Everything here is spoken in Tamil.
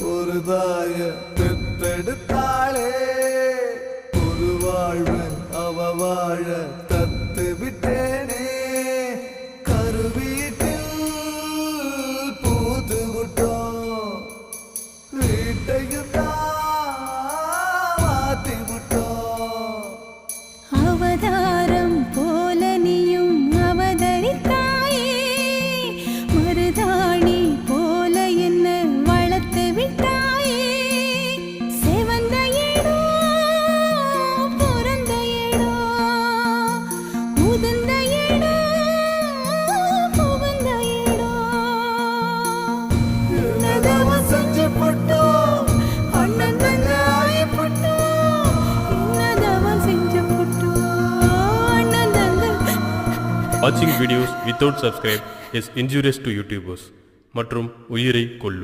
ஒரு தாய பெற்றெடுத்தாளே ஒரு வாழ்வன் அவ வாழ தத்து விட்டேனே கருவீட்டில் பூத்து விட்டோம் வீட்டையும் மாத்தி விட்டோம் அவதாரம் போல நீயும் அவதரித்தாயே மருதாணி போல என்ன வளர்த்து விட்டாயே செவந்த ஏடோ பிறந்த ஏடோ உதிர்ந்த ஏடோ புகுந்த ஏடோ என்னதவன் செஞ்சு போட்டோம் அண்ணன் தங்க ஆயப்பட்டோம் என்னதவன் செஞ்சு போட்டோம் அண்ணன் தங்க. Watching videos without subscribe is injurious to YouTubers மற்றும் உயிரை கொல்லும்.